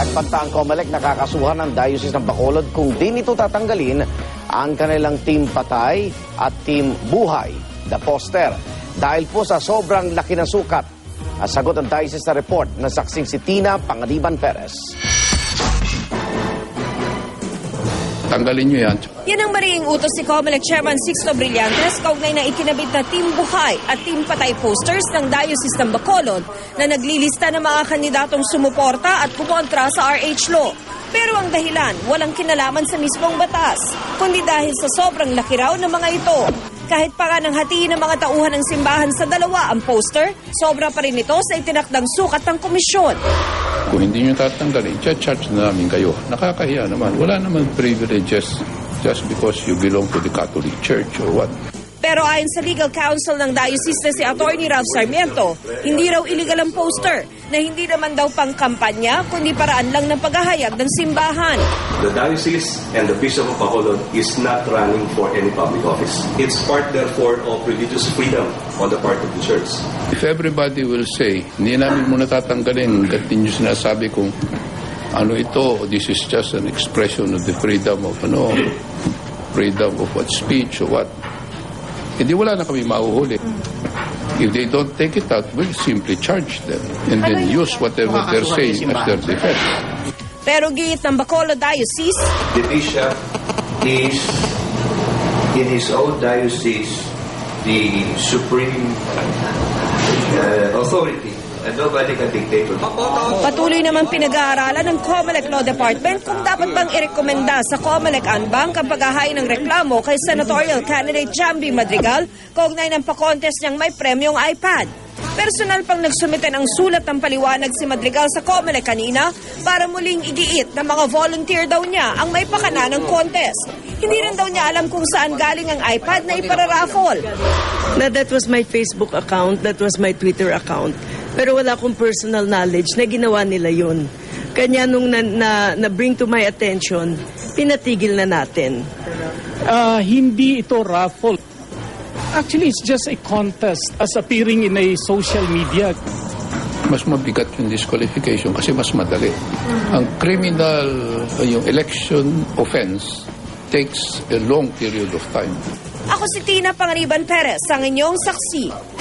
Nagpanta ang COMELEC nakakasuhan ng Diocese ng Bacolod kung di nito tatanggalin ang kanilang Team Patay at Team Buhay, the poster, dahil po sa sobrang laki ng sukat. Sagot ang Diocese sa report ng saksing si Tina Pangaliban Perez. Tanggalin nyo yan. Yan ang mariing utos si COMELEC Chairman Sixto Brillantes kaugnay na ikinabit na Team Buhay at Team Patay posters ng Diocese ng Bacolod na naglilista ng mga kandidatong sumuporta at kumontra sa RH Law. Pero ang dahilan, walang kinalaman sa mismong batas, kundi dahil sa sobrang laki raw ng mga ito. Kahit pa nga nang hatiin ng mga tauhan ng simbahan sa dalawa ang poster, sobra pa rin ito sa itinakdang sukat ng komisyon. Kung hindi nyo tatanggalin, charge na namin kayo. Nakakahiya naman. Wala naman privileges just because you belong to the Catholic Church or what. Pero ayon sa legal counsel ng diocese na si Atty. Ralph Sarmiento, hindi raw illegal ang poster na hindi naman daw pang kampanya kundi paraan lang ng paghahayag ng simbahan. The diocese and the Bishop of Bacolod is not running for any public office. It's part therefore of religious freedom on the part of the church. If everybody will say, hindi namin muna tatanggalin, gatin nyo sinasabi kung ano ito, this is just an expression of the freedom of freedom of what speech or what. Hindi wala na kami mahuhuli. If they don't take it out, we'll simply charge them and then use whatever they're saying as their defense. Pero giit ng Bacolod Diocese, the bishop is, in his own diocese, the supreme authority. And nobody can dictate on him. patuloy naman pinag-aaralan ng COMELEC Law Department kung dapat bang irekomenda sa COMELEC Anbank ang paghahain ng reklamo kay senatorial candidate Jambi Madrigal kaugnay ng pa-contest niyang may premyong iPad. Personal pang nagsumite ng sulat ng paliwanag si Madrigal sa COMELEC kanina para muling igiit na mga volunteer daw niya ang may pakana ng contest. Hindi rin daw niya alam kung saan galing ang iPad na ipararaffle. That was my Facebook account, that was my Twitter account. Pero wala akong personal knowledge na ginawa nila yun. Kanya nung na-bring to my attention, pinatigil na natin. Hindi ito raffle. Actually, it's just a contest as appearing in a social media. Mas mabigat yung disqualification kasi mas madali. Ang criminal, yung election offense takes a long period of time. Ako si Tina Pangaliban Perez, ang inyong saksi.